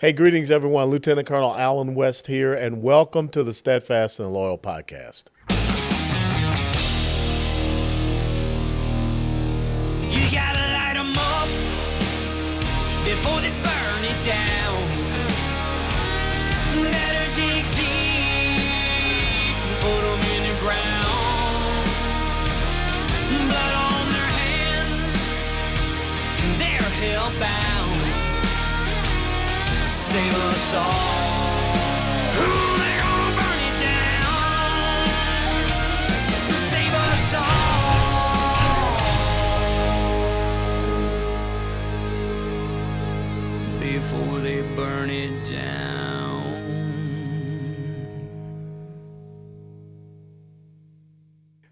Hey, greetings, everyone. Lieutenant Colonel Alan West here, and welcome to the Steadfast and Loyal podcast. You gotta light 'em up before they burn it down. Better dig deep and put 'em in the ground. Blood on their hands, they're hellbound. Save us all. Ooh, they're gonna burn it down. Save us all before they burn it down.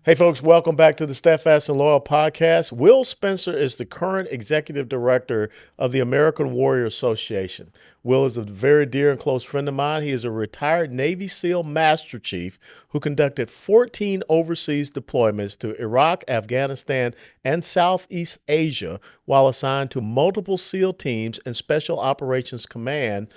Hey, folks, welcome back to the Steadfast and Loyal podcast. Will Spencer is the current executive director of the American Warrior Association. Will is a very dear and close friend of mine. He is a retired Navy SEAL Master Chief who conducted 14 overseas deployments to Iraq, Afghanistan, and Southeast Asia while assigned to multiple SEAL teams and Special Operations commands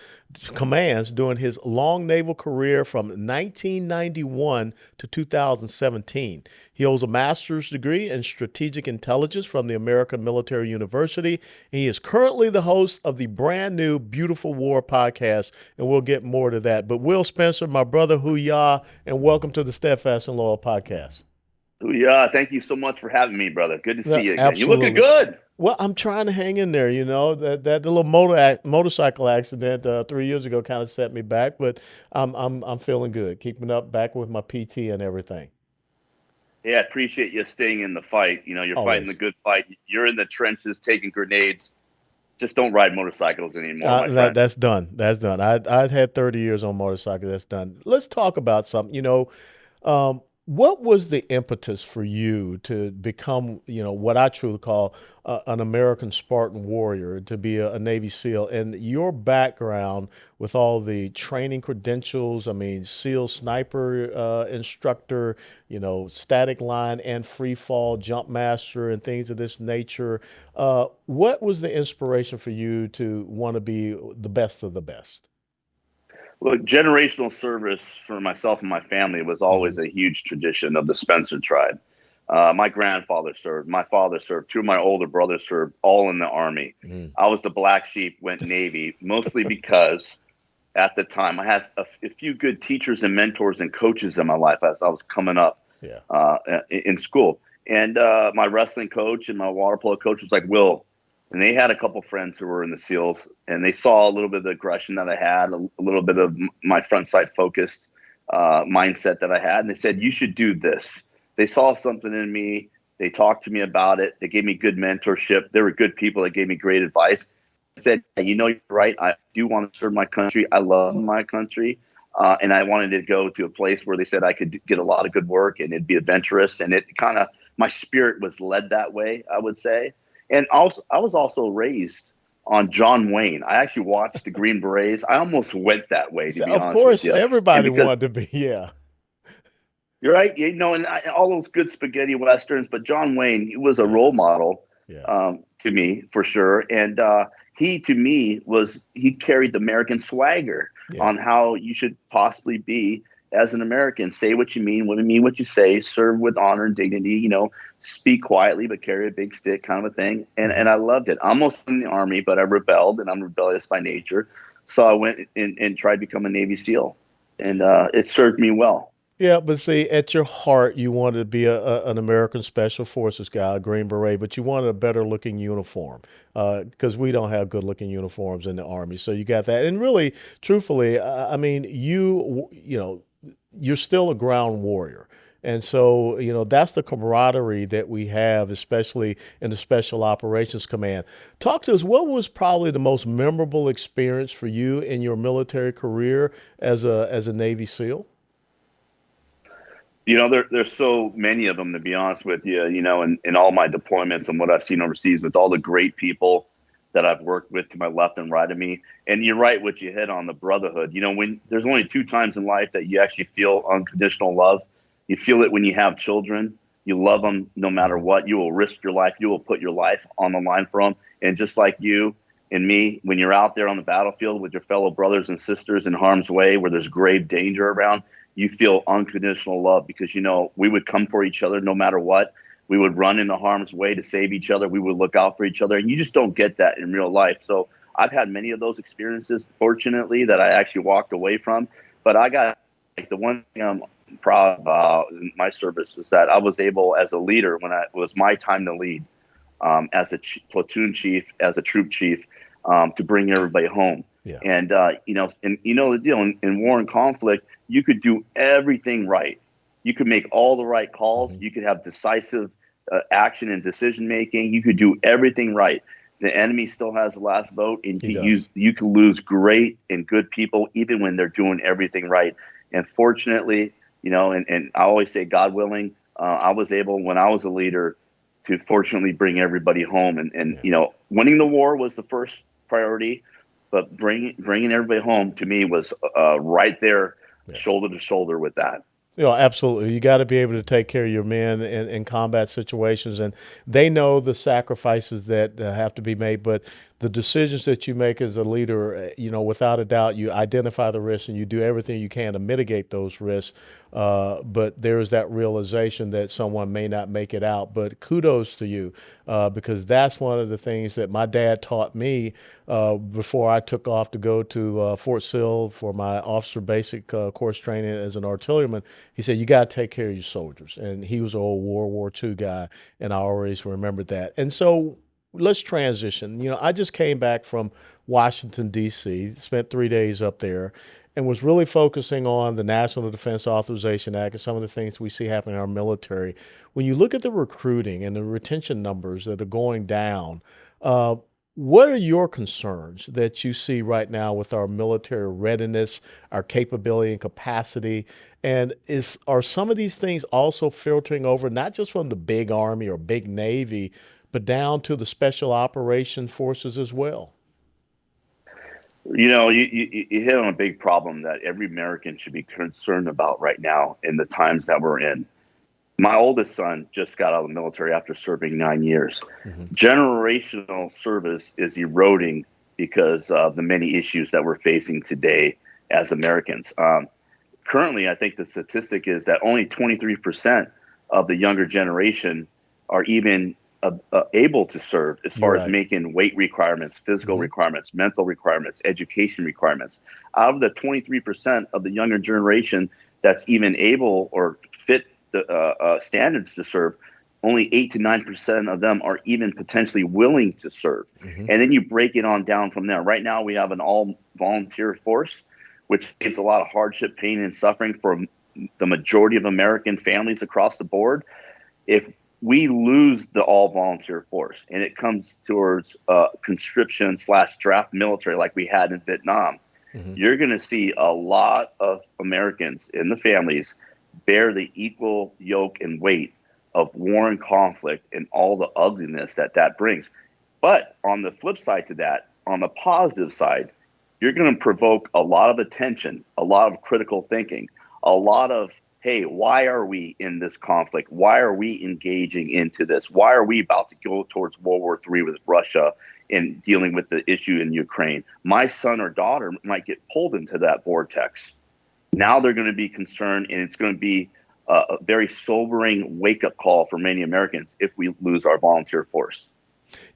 during his long naval career from 1991 to 2017. He holds a master's degree in strategic intelligence from the American Military University. He is currently the host of the brand new Beautiful War podcast, and we'll get more to that. But Will Spencer, my brother, Hoo-yah, and welcome to the Steadfast and Loyal podcast. Hoo-yah, thank you so much for having me, brother. Good to see you again. Absolutely. You're looking good. Well, I'm trying to hang in there. You know, that little motorcycle accident 3 years ago kind of set me back, but I'm feeling good, keeping up, back with my PT and everything. Yeah, I appreciate you staying in the fight. You know, you're Always. fighting the good fight. You're in the trenches taking grenades. Just don't ride motorcycles anymore, my friend. That's done. That's done. I've had 30 years on motorcycle. That's done. Let's talk about something. You know, what was the impetus for you to become, what I truly call an American Spartan warrior, to be a Navy SEAL, and your background with all the training credentials? I mean, SEAL sniper instructor, static line and free fall jump master and things of this nature. What was the inspiration for you to want to be the best of the best? Look, generational service for myself and my family was always a huge tradition of the Spencer tribe. My grandfather served, my father served, two of my older brothers served, all in the Army. I was the black sheep, went Navy, mostly because at the time I had a few good teachers and mentors and coaches in my life as I was coming up in school. And my wrestling coach and my water polo coach was like, Will. And they had a couple friends who were in the SEALs, and they saw a little bit of the aggression that I had, a little bit of my front side focused mindset that I had. And they said, you should do this. They saw something in me. They talked to me about it. They gave me good mentorship. They were good people that gave me great advice. I said, you're right. I do want to serve my country. I love my country. And I wanted to go to a place where they said I could get a lot of good work and it'd be adventurous. And it kind of, my spirit was led that way, I would say. And also, I was also raised on John Wayne. I actually watched the Green Berets. I almost went that way, to be honest Of course, with you. everybody wanted to be, You're right. And all those good spaghetti westerns. But John Wayne, he was a role model to me, for sure. And he, to me, he carried the American swagger on how you should possibly be as an American. Say what you mean what you say, serve with honor and dignity, speak quietly, but carry a big stick, kind of a thing. And I loved it. I'm almost in the Army, but I rebelled, and I'm rebellious by nature. So I went and tried to become a Navy SEAL, and it served me well. Yeah, but see, at your heart, you wanted to be an American Special Forces guy, a Green Beret, but you wanted a better looking uniform because we don't have good looking uniforms in the Army. So you got that. And really, truthfully, I mean, you're still a ground warrior. And so, that's the camaraderie that we have, especially in the Special Operations Command. Talk to us, what was probably the most memorable experience for you in your military career as a Navy SEAL? There's so many of them, to be honest with you, in all my deployments and what I've seen overseas with all the great people that I've worked with to my left and right of me. And you're right, what you hit on, the brotherhood. When there's only 2 times in life that you actually feel unconditional love. You feel it when you have children. You love them no matter what. You will risk your life. You will put your life on the line for them. And just like you, And me, when you're out there on the battlefield with your fellow brothers and sisters in harm's way where there's grave danger around, you feel unconditional love because, we would come for each other no matter what. We would run into harm's way to save each other. We would look out for each other. And you just don't get that in real life. So I've had many of those experiences, fortunately, that I actually walked away from. But I got the one thing I'm proud about in my service was that I was able, as a leader, when it was my time to lead, as a platoon chief, as a troop chief, to bring everybody home. Yeah. And, the deal in war and conflict, you could do everything right. You could make all the right calls. You could have decisive action and decision making. You could do everything right. The enemy still has the last vote, and you can lose great and good people even when they're doing everything right. And fortunately, and I always say, God willing, I was able, when I was a leader, to fortunately bring everybody home. And winning the war was the first priority, but bringing everybody home to me was right there, shoulder to shoulder with that. Absolutely. You got to be able to take care of your men in combat situations, and they know the sacrifices that have to be made. But the decisions that you make as a leader, without a doubt, you identify the risks and you do everything you can to mitigate those risks. But there is that realization that someone may not make it out. But kudos to you, because that's one of the things that my dad taught me before I took off to go to Fort Sill for my officer basic course training as an artilleryman. He said, you got to take care of your soldiers. And he was an old World War II guy, and I always remembered that. And so let's transition. I just came back from Washington, D.C., spent 3 days up there, and was really focusing on the National Defense Authorization Act and some of the things we see happening in our military. When you look at the recruiting and the retention numbers that are going down, what are your concerns that you see right now with our military readiness, our capability and capacity? And are some of these things also filtering over, not just from the big Army or big Navy, but down to the special operation forces as well? You hit on a big problem that every American should be concerned about right now in the times that we're in. My oldest son just got out of the military after serving 9 years. Mm-hmm. Generational service is eroding because of the many issues that we're facing today as Americans. Currently, I think the statistic is that only 23% of the younger generation are even able to serve as far as making weight requirements, physical requirements, mental requirements, education requirements. Out of the 23% of the younger generation that's even able or fit the standards to serve, only 8 to 9% of them are even potentially willing to serve. Mm-hmm. And then you break it on down from there. Right now, we have an all-volunteer force, which gives a lot of hardship, pain, and suffering for the majority of American families across the board. If we lose the all-volunteer force and it comes towards conscription/draft military like we had in Vietnam, you're going to see a lot of Americans in the families bear the equal yoke and weight of war and conflict and all the ugliness that brings. But on the flip side to that, on the positive side, you're going to provoke a lot of attention, a lot of critical thinking, a lot of, hey, why are we in this conflict? Why are we engaging into this? Why are we about to go towards World War III with Russia and dealing with the issue in Ukraine? My son or daughter might get pulled into that vortex. Now they're going to be concerned, and it's going to be a very sobering wake-up call for many Americans if we lose our volunteer force.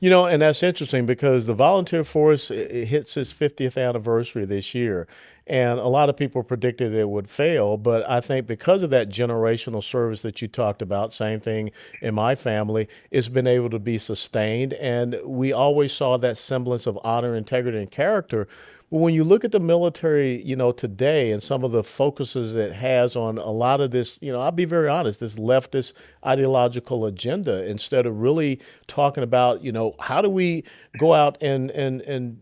And that's interesting because the volunteer force it hits its 50th anniversary this year. And a lot of people predicted it would fail. But I think because of that generational service that you talked about, same thing in my family, it's been able to be sustained. And we always saw that semblance of honor, integrity, and character. But when you look at the military, today and some of the focuses it has on a lot of this, I'll be very honest, this leftist ideological agenda, instead of really talking about, how do we go out and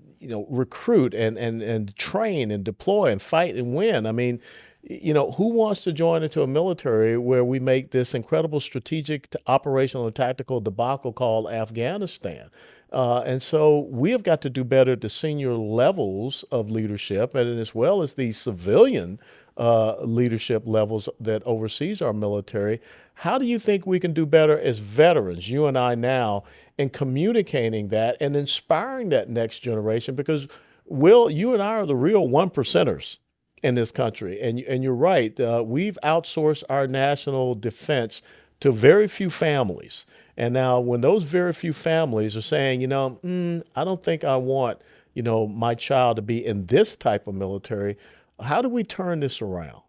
recruit and train and deploy and fight and win? I mean, who wants to join into a military where we make this incredible strategic, operational, and tactical debacle called Afghanistan? And so we have got to do better at the senior levels of leadership, and as well as the civilian leadership levels that oversees our military. How do you think we can do better as veterans, you and I now, in communicating that and inspiring that next generation? Because, Will, you and I are the real one percenters in this country. And you're right. We've outsourced our national defense to very few families. And now, when those very few families are saying, I don't think I want, my child to be in this type of military, how do we turn this around?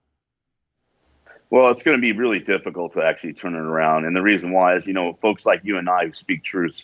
Well, it's going to be really difficult to actually turn it around. And the reason why is, folks like you and I who speak truth,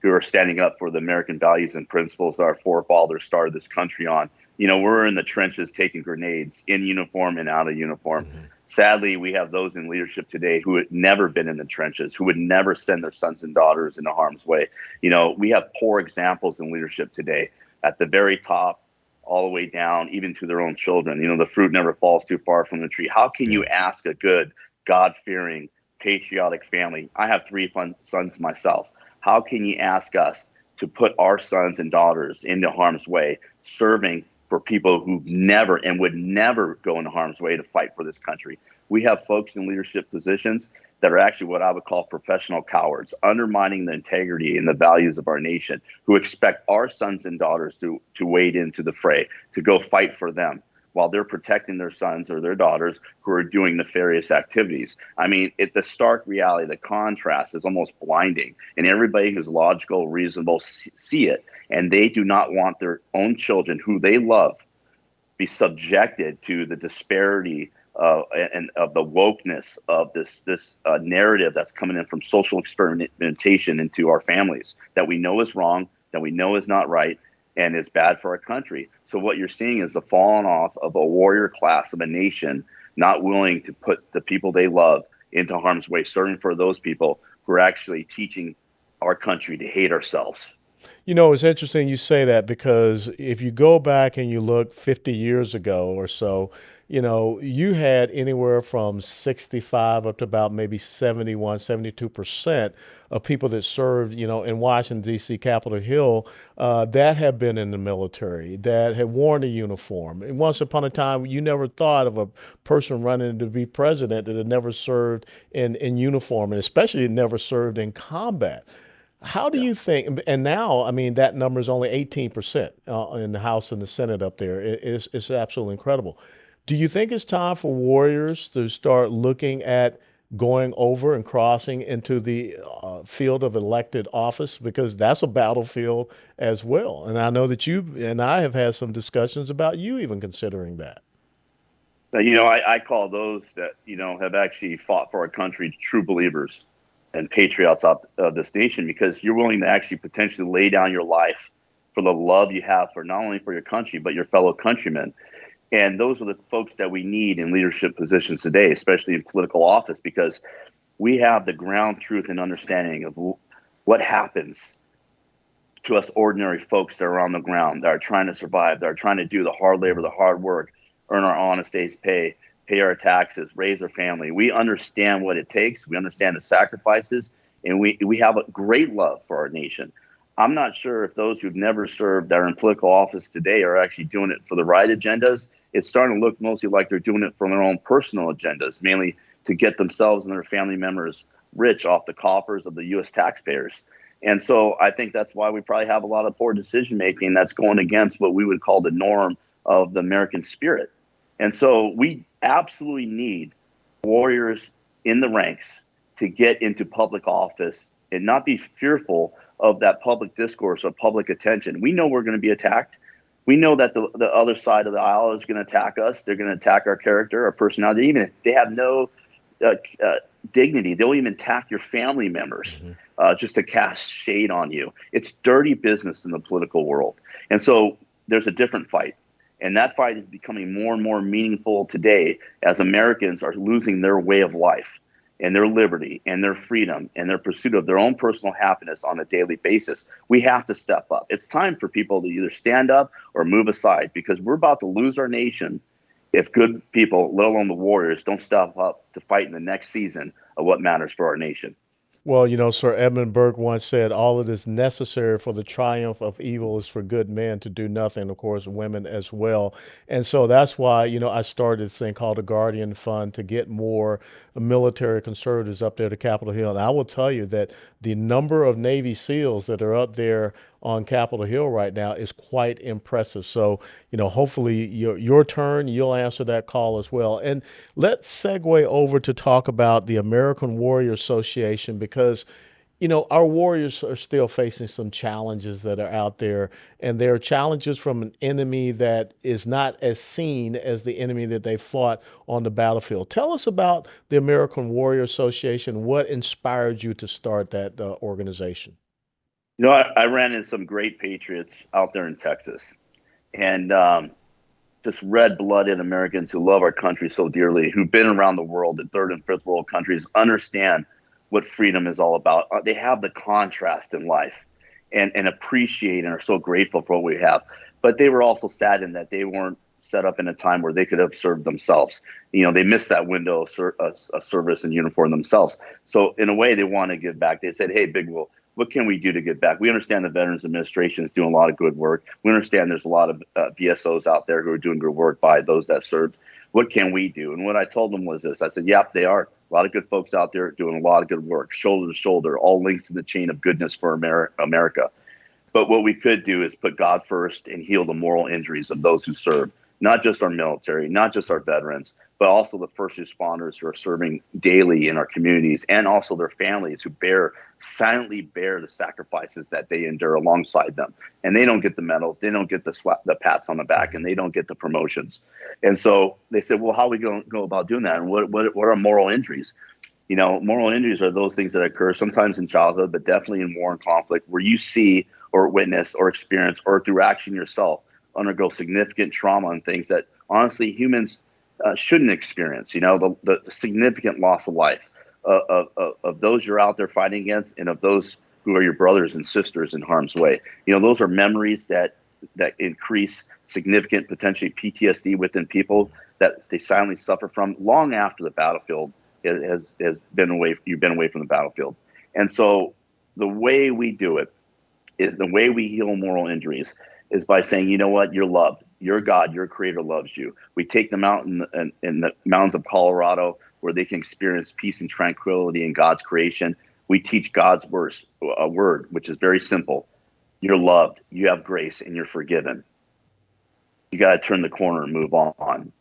who are standing up for the American values and principles that our forefathers started this country on. We're in the trenches taking grenades in uniform and out of uniform. Mm-hmm. Sadly, we have those in leadership today who had never been in the trenches, who would never send their sons and daughters into harm's way. We have poor examples in leadership today at the very top, all the way down, even to their own children. The fruit never falls too far from the tree. How can you ask a good, God-fearing, patriotic family? I have 3 sons myself. How can you ask us to put our sons and daughters into harm's way, serving for people who never and would never go into harm's way to fight for this country? We have folks in leadership positions that are actually what I would call professional cowards, undermining the integrity and the values of our nation, who expect our sons and daughters to wade into the fray, to go fight for them, while they're protecting their sons or their daughters who are doing nefarious activities. I mean, the stark reality, the contrast is almost blinding. And everybody who's logical, reasonable, see it. And they do not want their own children, who they love, be subjected to the disparity and of the wokeness of this narrative that's coming in from social experimentation into our families that we know is wrong, that we know is not right, and is bad for our country. So what you're seeing is the falling off of a warrior class of a nation not willing to put the people they love into harm's way, serving for those people who are actually teaching our country to hate ourselves. It's interesting you say that, because if you go back and you look 50 years ago or so, you had anywhere from 65 up to about maybe 71, 72% of people that served, in Washington, D.C., Capitol Hill, that had been in the military, that had worn a uniform. And once upon a time, you never thought of a person running to be president that had never served in uniform, and especially never served in combat. How do you think, and now, I mean, that number is only 18% in the House and the Senate up there. It's absolutely incredible. Do you think it's time for warriors to start looking at going over and crossing into the field of elected office? Because that's a battlefield as well. And I know that you and I have had some discussions about you even considering that. I call those that, have actually fought for our country true believers and patriots of this nation, because you're willing to actually potentially lay down your life for the love you have for not only for your country, but your fellow countrymen. And those are the folks that we need in leadership positions today, especially in political office, because we have the ground truth and understanding of what happens to us ordinary folks that are on the ground, that are trying to survive, that are trying to do the hard labor, the hard work, earn our honest day's pay our taxes, raise our family. We understand what it takes. We understand the sacrifices, and we have a great love for our nation. I'm not sure if those who've never served that are in political office today are actually doing it for the right agendas. It's starting to look mostly like they're doing it for their own personal agendas, mainly to get themselves and their family members rich off the coffers of the U.S. taxpayers. And so I think that's why we probably have a lot of poor decision making that's going against what we would call the norm of the American spirit. And so we absolutely need warriors in the ranks to get into public office and not be fearful of that public discourse or public attention. We know we're going to be attacked. We know that the other side of the aisle is going to attack us. They're going to attack our character, our personality. Even if they have no dignity, they'll even attack your family members just to cast shade on you. It's dirty business in the political world. And so there's a different fight. And that fight is becoming more and more meaningful today as Americans are losing their way of life and their liberty and their freedom and their pursuit of their own personal happiness on a daily basis. We have to step up. It's time for people to either stand up or move aside, because we're about to lose our nation if good people, let alone the warriors, don't step up to fight in the next season of what matters for our nation. Well, Sir Edmund Burke once said, all it is necessary for the triumph of evil is for good men to do nothing, of course, women as well. And so that's why, I started this thing called the Guardian Fund to get more military conservatives up there to Capitol Hill. And I will tell you that the number of Navy SEALs that are up there on Capitol Hill right now is quite impressive. So, hopefully your turn, you'll answer that call as well. And let's segue over to talk about the American Warrior Association because our warriors are still facing some challenges that are out there, and there are challenges from an enemy that is not as seen as the enemy that they fought on the battlefield. Tell us about the American Warrior Association. What inspired you to start that organization? I ran into some great patriots out there in Texas, and just red-blooded Americans who love our country so dearly, who've been around the world in third and fifth world countries, understand what freedom is all about. They have the contrast in life and appreciate and are so grateful for what we have. But they were also saddened that they weren't set up in a time where they could have served themselves. They missed that window of service and uniform themselves. So in a way, they want to give back. They said, hey, Big Will, what can we do to give back? We understand the Veterans Administration is doing a lot of good work. We understand there's a lot of VSOs out there who are doing good work by those that served. What can we do? And what I told them was this. I said, yep, they are. A lot of good folks out there doing a lot of good work, shoulder to shoulder, all links in the chain of goodness for America. But what we could do is put God first and heal the moral injuries of those who serve, not just our military, not just our veterans, but also the first responders who are serving daily in our communities, and also their families who silently bear the sacrifices that they endure alongside them. And they don't get the medals, they don't get the pats on the back, and they don't get the promotions. And so they said, well, how are we going to go about doing that? And what are moral injuries? Moral injuries are those things that occur sometimes in childhood, but definitely in war and conflict, where you see or witness or experience or through action yourself undergo significant trauma and things that honestly humans shouldn't experience. The significant loss of life of those you're out there fighting against, and of those who are your brothers and sisters in harm's way. Those are memories that increase significant potentially PTSD within people that they silently suffer from long after the battlefield has been away. You've been away from the battlefield. And so the way we do it is the way we heal moral injuries is by saying, you know what, you're loved. Your God, your creator loves you. We take them out in the mountains of Colorado where they can experience peace and tranquility in God's creation. We teach God's word, which is very simple. You're loved, you have grace, and you're forgiven. You got to turn the corner and move on.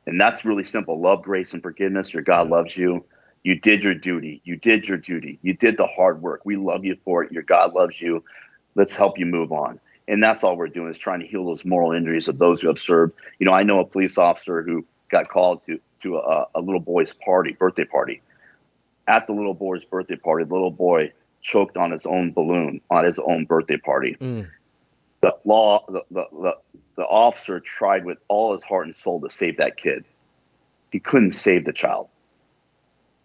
And that's really simple. Love, grace, and forgiveness. Your God loves you. You did your duty. You did your duty. You did the hard work. We love you for it. Your God loves you. Let's help you move on. And that's all we're doing, is trying to heal those moral injuries of those who have served. I know a police officer who got called to a little boy's birthday party. At the little boy's birthday party, the little boy choked on his own balloon on his own birthday party. The officer tried with all his heart and soul to save that kid. He couldn't save the child.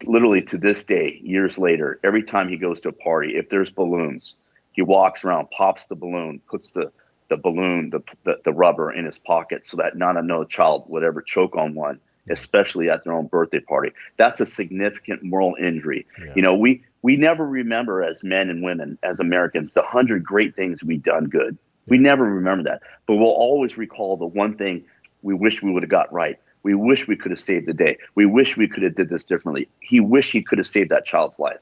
Literally to this day, years later, every time he goes to a party, if there's balloons, he walks around, pops the balloon, puts the balloon, the rubber in his pocket so that not another child would ever choke on one, especially at their own birthday party. That's a significant moral injury. Yeah. We never remember as men and women, as Americans, the 100 great things we've done good. We never remember that. But we'll always recall the one thing we wish we would have got right. We wish we could have saved the day. We wish we could have did this differently. He wished he could have saved that child's life.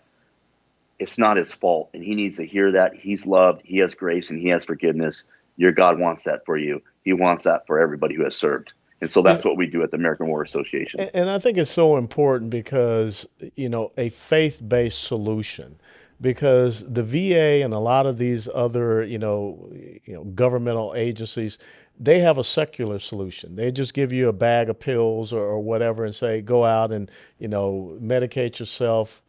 It's not his fault, and he needs to hear that. He's loved, he has grace, and he has forgiveness. Your God wants that for you. He wants that for everybody who has served. And so that's what we do at the American War Association. And I think it's so important because, a faith-based solution, because the VA and a lot of these other, governmental agencies, they have a secular solution. They just give you a bag of pills or whatever and say, go out and, medicate yourself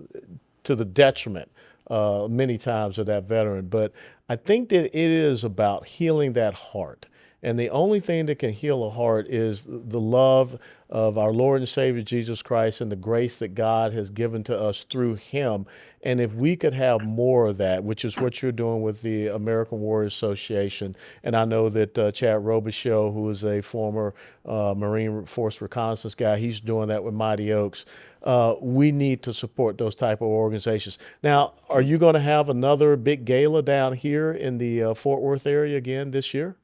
to the detriment many times of that veteran. But I think that it is about healing that heart And the only thing that can heal a heart is the love of our Lord and Savior Jesus Christ and the grace that God has given to us through him. And if we could have more of that, which is what you're doing with the American Warrior Association, and I know that Chad Robichaux, who is a former Marine Force reconnaissance guy, he's doing that with Mighty Oaks. We need to support those type of organizations. Now, are you going to have another big gala down here in the Fort Worth area again this year?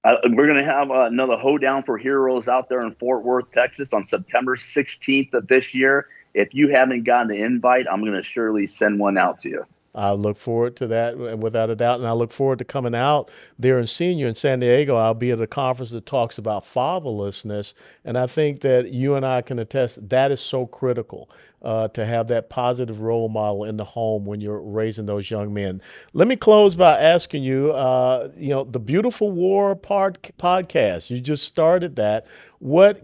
We're going to have another Hoedown for Heroes out there in Fort Worth, Texas on September 16th of this year. If you haven't gotten the invite, I'm going to surely send one out to you. I look forward to that without a doubt. And I look forward to coming out there and seeing you in San Diego. I'll be at a conference that talks about fatherlessness. And I think that you and I can attest that is so critical to have that positive role model in the home when you're raising those young men. Let me close by asking you, the Beautiful War podcast, you just started that. What,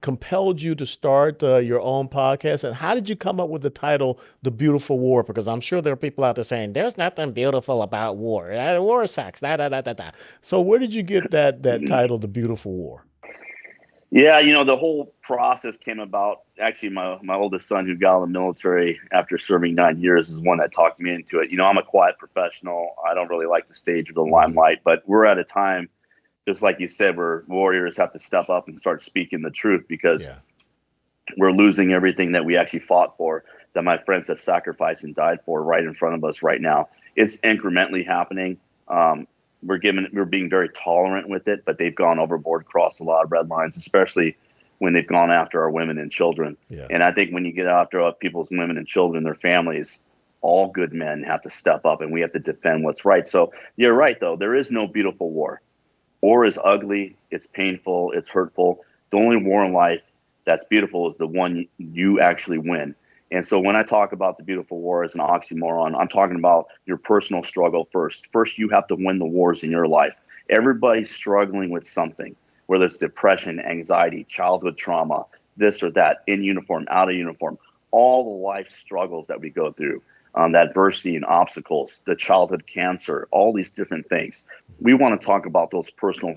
compelled you to start your own podcast, and how did you come up with the title, The Beautiful War? Because I'm sure there are people out there saying, there's nothing beautiful about war. War sucks, da, da, da, da, da. So where did you get that title, The Beautiful War? Yeah, the whole process came about. Actually, my oldest son, who got out of the military after serving 9 years, is one that talked me into it. I'm a quiet professional. I don't really like the stage or the limelight, but we're at a time, just like you said, where warriors have to step up and start speaking the truth, because we're losing everything that we actually fought for, that my friends have sacrificed and died for right in front of us right now. It's incrementally happening. We're being very tolerant with it, but they've gone overboard, crossed a lot of red lines, especially when they've gone after our women and children. Yeah. And I think when you get after people's women and children, their families, all good men have to step up, and we have to defend what's right. So you're right, though. There is no beautiful war. War is ugly. It's painful. It's hurtful. The only war in life that's beautiful is the one you actually win. And so when I talk about the beautiful war as an oxymoron, I'm talking about your personal struggle first. First, you have to win the wars in your life. Everybody's struggling with something, whether it's depression, anxiety, childhood trauma, this or that, in uniform, out of uniform, all the life struggles that we go through, the adversity and obstacles, the childhood cancer, all these different things. We want to talk about those personal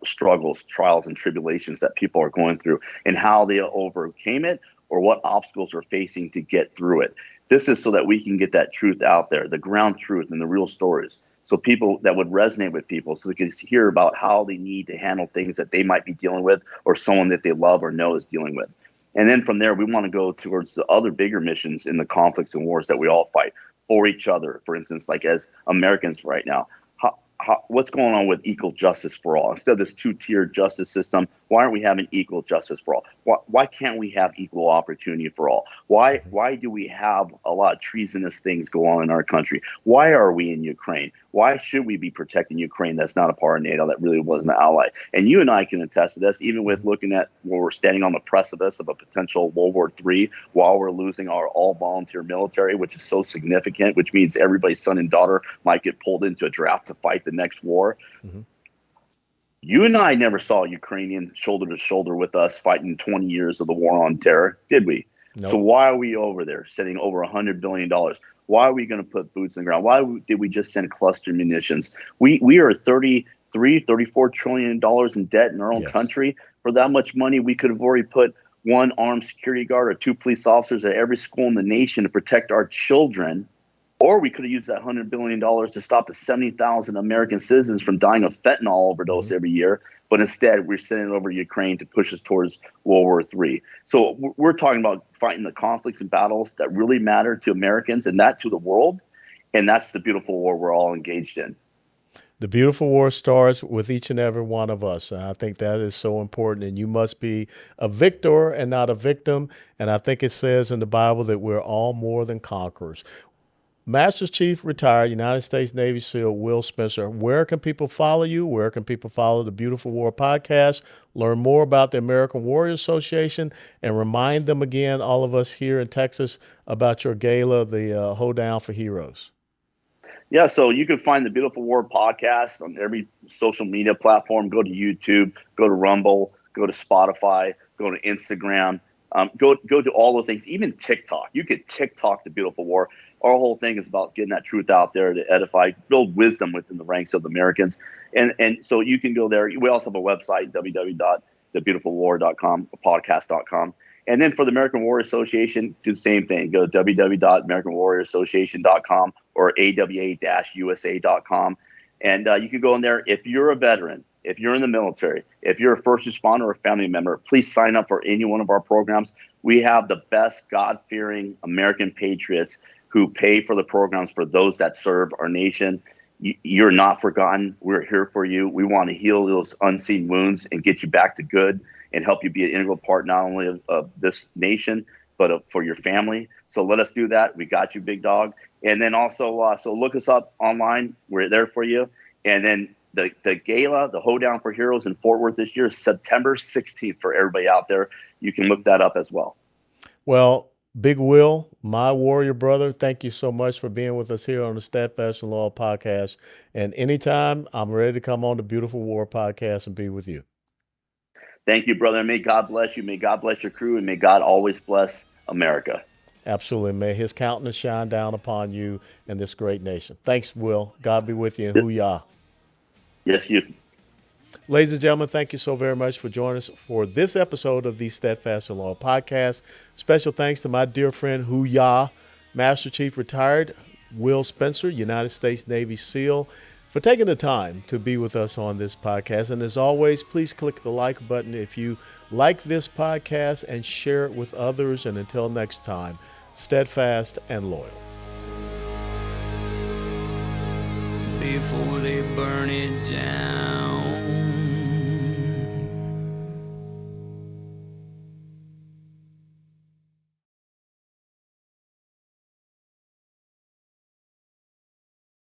struggles, trials, and tribulations that people are going through and how they overcame it, or what obstacles are facing to get through it. This is so that we can get that truth out there, the ground truth and the real stories. So people that would resonate with people, so they can hear about how they need to handle things that they might be dealing with, or someone that they love or know is dealing with. And then from there, we want to go towards the other bigger missions in the conflicts and wars that we all fight for each other. For instance, like as Americans right now, what's going on with equal justice for all? Instead of this two-tier justice system, why aren't we having equal justice for all? Why can't we have equal opportunity for all? Why do we have a lot of treasonous things go on in our country? Why are we in Ukraine? Why should we be protecting Ukraine that's not a part of NATO, that really was an ally? And you and I can attest to this, even with looking at where we're standing on the precipice of a potential World War III, while we're losing our all-volunteer military, which is so significant, which means everybody's son and daughter might get pulled into a draft to fight the next war. Mm-hmm. You and I never saw Ukrainian shoulder to shoulder with us fighting 20 years of the war on terror, did we? Nope. So why are we over there sending over $100 billion? Why are we going to put boots in the ground? Why did we just send cluster munitions? We are $34 trillion in debt in our own country. For that much money, we could have already put one armed security guard or two police officers at every school in the nation to protect our children. Or we could have used that $100 billion to stop the 70,000 American citizens from dying of fentanyl overdose every year. But instead, we're sending it over to Ukraine to push us towards World War III. So we're talking about fighting the conflicts and battles that really matter to Americans and that to the world. And that's the beautiful war we're all engaged in. The beautiful war starts with each and every one of us. And I think that is so important. And you must be a victor and not a victim. And I think it says in the Bible that we're all more than conquerors. Master Chief, retired United States Navy SEAL Will Spencer, where can people follow you? Where can people follow the Beautiful War podcast, learn more about the American Warrior Association, and remind them again, all of us here in Texas, about your gala, the Hoedown for Heroes? Yeah, so you can find the Beautiful War podcast on every social media platform. Go to YouTube, go to Rumble, go to Spotify, go to Instagram. Go to all those things, even TikTok. You could TikTok the Beautiful War. Our whole thing is about getting that truth out there to edify, build wisdom within the ranks of the Americans. And so you can go there. We also have a website, www.thebeautifulwar.com, podcast.com. And then for the American Warrior Association, do the same thing. Go to www.americanwarriorassociation.com or awa-usa.com. And you can go in there. If you're a veteran, if you're in the military, if you're a first responder or a family member, please sign up for any one of our programs. We have the best God-fearing American patriots who pay for the programs for those that serve our nation. You're not forgotten. We're here for you. We want to heal those unseen wounds and get you back to good and help you be an integral part not only of this nation, but for your family. So let us do that. We got you, big dog. And then also, so look us up online. We're there for you. And then the gala, the Hoedown for Heroes in Fort Worth this year is September 16th for everybody out there. You can look that up as well. Well, Big Will, my warrior brother, thank you so much for being with us here on the Steadfast and Loyal podcast. And anytime, I'm ready to come on the Beautiful War podcast and be with you. Thank you, brother. May God bless you. May God bless your crew. And may God always bless America. Absolutely. May his countenance shine down upon you and this great nation. Thanks, Will. God be with you. And hoo-yah. Yes, you. Ladies and gentlemen, thank you so very much for joining us for this episode of the Steadfast and Loyal podcast. Special thanks to my dear friend, hoo-yah, Master Chief Retired Will Spencer, United States Navy SEAL, for taking the time to be with us on this podcast. And as always, please click the like button if you like this podcast and share it with others. And until next time, steadfast and loyal. Before they burn it down.